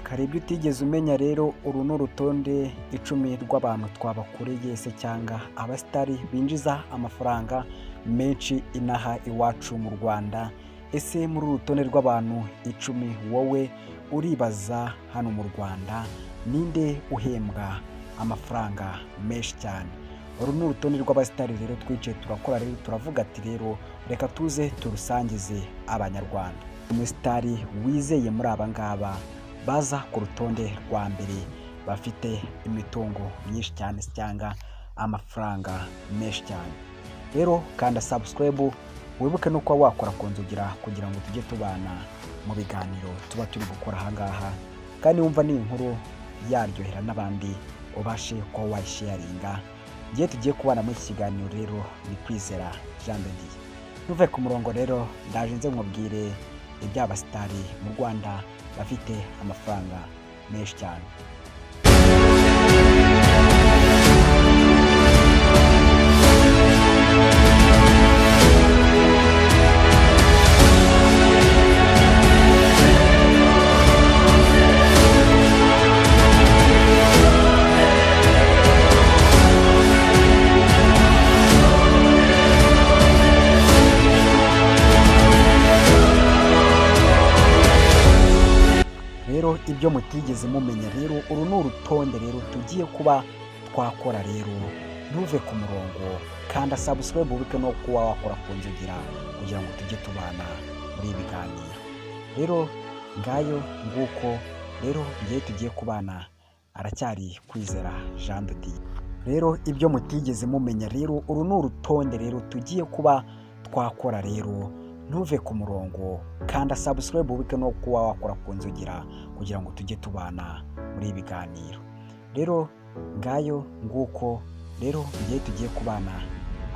Karibyo utigeze umenya rero, uru ni urutonde 10 rw'abantu twabakoreye se cyangwa abasitari binjiza amafaranga menshi inaha iwacu mu Rwanda. Ese muri uru rutonde rw'abantu 10 wowe uribaza hano mu Rwanda ninde uhembwa amafaranga menshi cyane? Uru ni urutonde rw'abasitari rero twicaye turakora rero turavuga ati rero reka tuze turusangize abanyarwanda. Umusitari wizeye muri aba ngaba baza ku rutonde rwa mbere bafite imitungo myinshi cyane cyangwa amafaranga menshi cyane. Rero kanda subscribe wibuke no kuba wakora konzugira kugira ngo tujye tubana mu biganiro tuba turi gukora aha ngaha, kandi wumva ni inkuru yaryohera n'abandi ubashe kuba wayisharinga. Ngiye tugiye kubana muri iki kiganiro rero ni Kwizera Jean de Dieu. Tuve ku murongo rero ndaje nze nkubwire iby'abasitari mu Rwanda bafite amafaranga menshi cyane. Rero ibyo mutigeze mumenya rero, uru ni urutonde rero tugiye kuba twakora rero. Ntuve ku murongo, kanda subscribe wibuke no kuba wakora konzugira kugira ngo tujye tubana muri ibiganiro. Rero ngayo nguko rero ngiye tugiye kubana, aracyari Kwizera Jean de Dieu. Rero ibyo mutigeze mumenya rero, uru ni urutonde rero tugiye kuba twakora rero. Ntuve ku murongo, kanda subscribe wibuke no kuba wakora konzugira kugira ngo tujye tubana muri ibiganiro. Rero ngayo nguko rero ngiye tugiye kubana,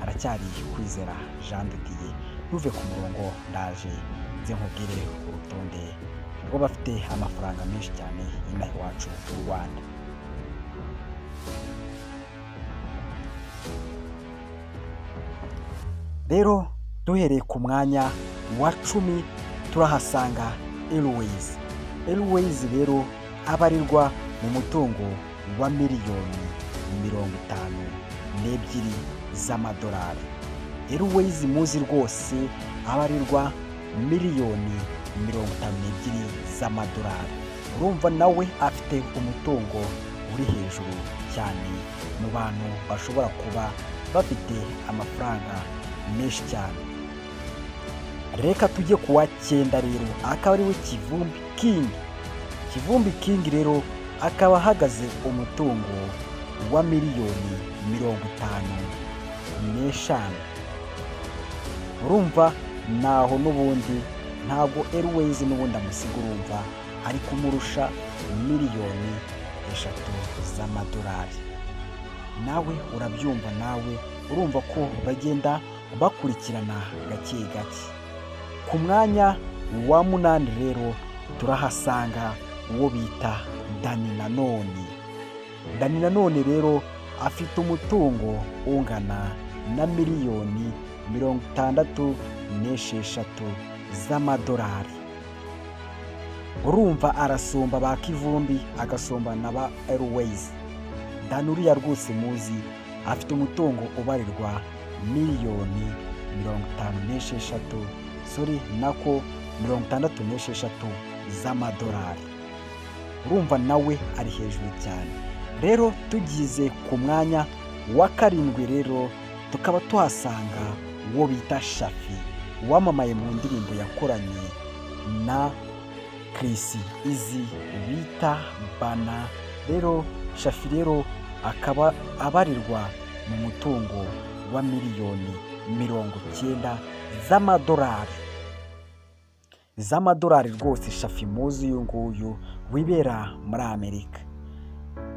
aracyari Kwizera Jean de Dieu. Ntuve ku murongo, ndaje nze nkubwire urutonde rwo bafite amafaranga menshi cyane inaha iwacu mu Rwanda. Rero duhereye ku mwanya wa 10 turahasanga Airways rero abarirwa mu mutungo wa miliyoni 52 z'amadolari. Airways muzi rwose abarirwa miliyoni 52 z'amadolari. Urumva nawe afite umutungo uri hejuru cyane mu bantu bashobora kuba bafite amafaranga menshi cyane. Reka tujye kuwa 9 rero, akaba ari we Kivumbi King rero akaba ahagaze umutungo wa miliyoni 55. Urumva naho n'ubundi ntabwo Airways n'ubundi amusiga, urumva ari kumurusha miliyoni 3 z'amadolari. Nawe urabyumva, nawe urumva ko bagenda bakurikirana gake gake. Ku mwanya wa 8 rero turahasanga uwo bita Dani Nanone rero afite umutungo ungana na miliyoni 66 z'amadolari. Urumva arasumba ba Kivumbi agasumba na ba Airways. Dani uriya rwose muzi afite umutungo ubarirwa miliyoni 66 z'amadolari. Urumva nawe ari hejuru cyane. Rero tugize ku mwanya wa 7 rero tukaba tuhasanga uwo bita Shafi wamamaye mu ndirimbo yakoranye na Chris Easy bita Bana. Rero Shafi rero akaba abarirwa mu mutungo wa miliyoni 90 z'amadolari rwose. Shafi muzi uyu nguyu wibera muri Amerika.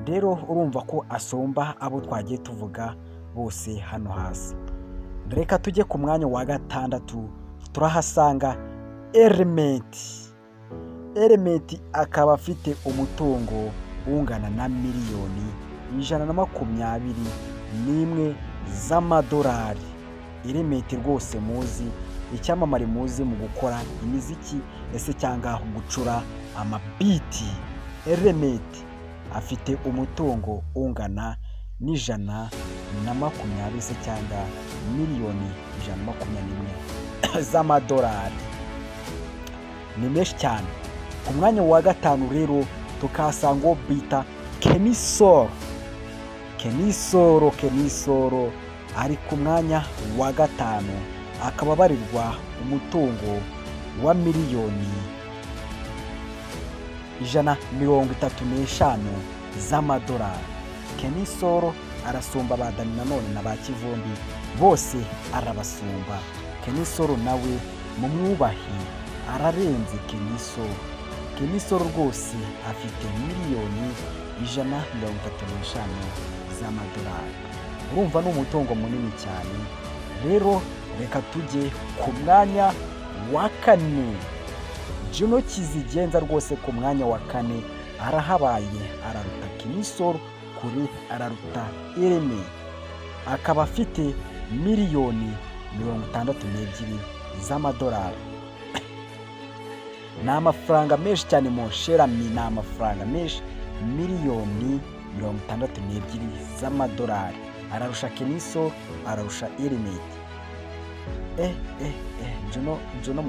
Rero urumva ko asomba abo twagiye tuvuga bose hano hasi. Reka tujye ku mwanya wa 6 turahasanga Element akaba afite umutungo ungana na miliyoni 121 z'amadolari. Element rwose muzi icyamamare muzi mu gukora imiziki ese cyangwa gucura amabiti. Elementi afite umutungo ungana n'120 se cyangwa miliyoni 121 z'amadolari. Ni menshi cyane. Ku mwanya wa gatanu rero tukahasanga uwo bita Kenny Solo. Kenny Solo ari ku mwanya wa gatanu, akaba abarirwa umutungo wa miliyoni 135 z'amadolari. Kenny Solo arasumba ba Dani Nanone na ba Kivumbi, bose arabasumba. Kenny Solo nawe mu mwubahi ararenze Kenny Solo. Kenny Solo rwose afite miliyoni 135 z'amadolari. Urumva ni umutungo munini cyane. Rero reka tujye ku mwanya wa kane. Juno Kizigenza rwose ku mwanya wa kane arahabaye, araruta Kenny Solo kuri, araruta Elementi. Akaba afite miliyoni 62 z'amadolari. Ni amafaranga menshi cyane mu sherami, ni amafaranga menshi, miliyoni 62 z'amadolari. Ararusha Kenny Solo, ararusha Elementi. Juno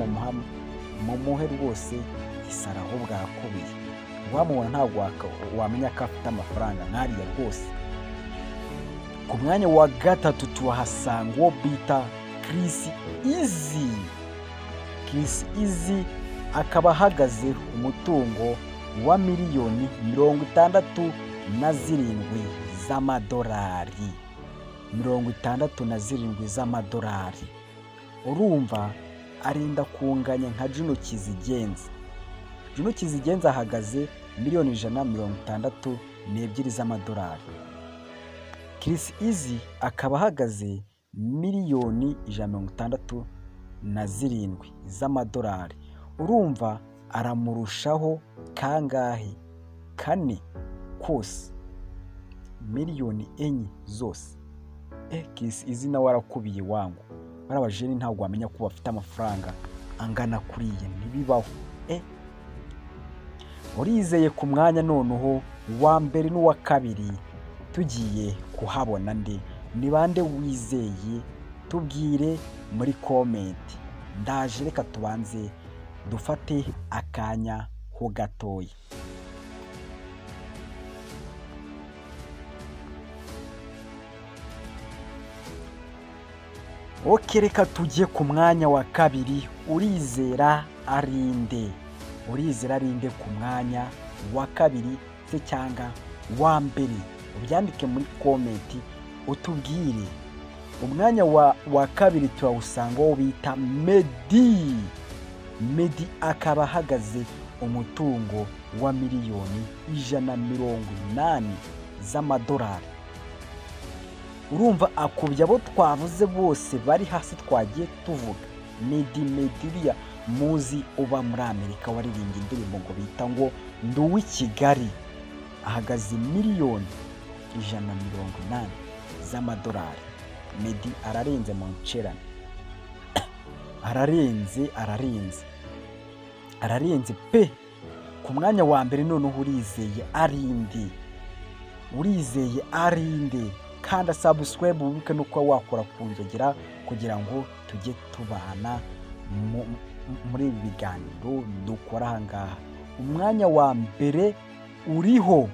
mumuhe rwose isaraho bwakubiye. Wamubona ntabwo wamenya ko afite amafaranga nk'ariya rwose. Ku mwanya wa gatatu tuhasanga uwo bita Chris Easy. Chris Easy akaba ahagaze umutungo wa miliyoni 67 z'amadolari. 67 z'amadolari. Urumva arinda kunganya nka Juno Kizigenza. Juno Kizigenza ahagaze miliyoni 162 z'amadolari. Chris Easy akaba ahagaze miliyoni 167 z'amadolari. Urumva aramurushaho kangahe? Kane kose, miliyoni 4 zose. Chris Easy nawe arakubiye wangu. Barabajeni ntabwo wamenya ko bafite amafaranga angana kuriye, ntibibaho. Urizeye ku mwanya noneho wa mbere n'uwa kabiri tugiye kuhabona nde? Ni bande wizeye? Tubwire muri comment. Ndaje reka tubanze dufate akanya ho gatoya. Reka tujye ku mwanya wa kabiri. Urizera arinde? Urizera arinde ku mwanya wa kabiri se cyangwa wa mbere? Ubyandike muri comment utubwire. Umwanya wa kabiri turawusanga wo bita Meddy. Meddy akaba ahagaze umutungo wa miliyoni 180 z'amadolari. Urumva akubye abo twavuze bose bari hasi twagiye tuvuga. Meddy muzi uba muri Amerika, waririmbye indirimbo ngo bita ngo Ndi uw'i Kigali. Ahagaze miliyoni 180 z'amadolari. Meddy ararenze mu ncerane. Ararenze pe. Ku mwanya wa mbere noneho urizeye arinde? Kanda subscribe ubuke nuko wakora kunjegera kugira ngo tujye tubana muri ibi biganiro dukora ahangaha. Umwanya wa mbere uriho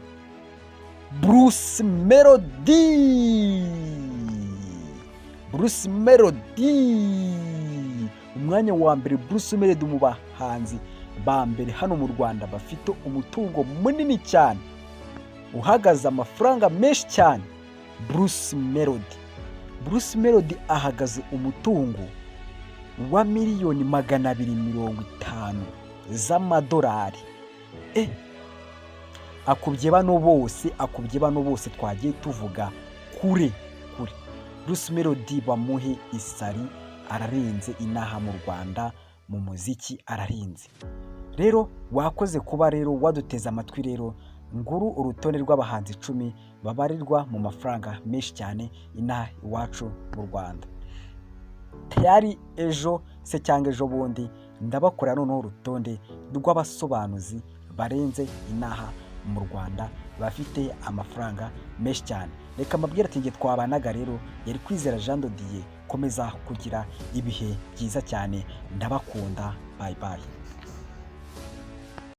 Bruce Melody. Umwanya wa mbere Bruce Melody, mu bahanzi ba mbere hano mu Rwanda bafite umutungo munini cyane, uhagaze amafaranga menshi cyane. Bruce Melody ahagaze umutungo wa miliyoni 250 z'amadolari. Akubye bano bose twagiye tuvuga kure. Bruce Melody bamuhe isari, ararenze inaha mu Rwanda mu muziki, ararenze. Rero wakoze kuba rero waduteza amatwi. Rero nguru urutonde rw'abahanzi 10 babarirwa mu mafaranga menshi cyane inaha iwacu mu Rwanda. Tayari ejo se cyangwa ejo bundi ndabakora noneho urutonde rw'abasobanuzi barenze inaha mu Rwanda bafite amafaranga menshi cyane. Reka mbabwire ati nge twabanaga rero, yari Kwizera Jean de Dieu. Komeza kugira ibihe byiza cyane, ndabakunda, bye bye.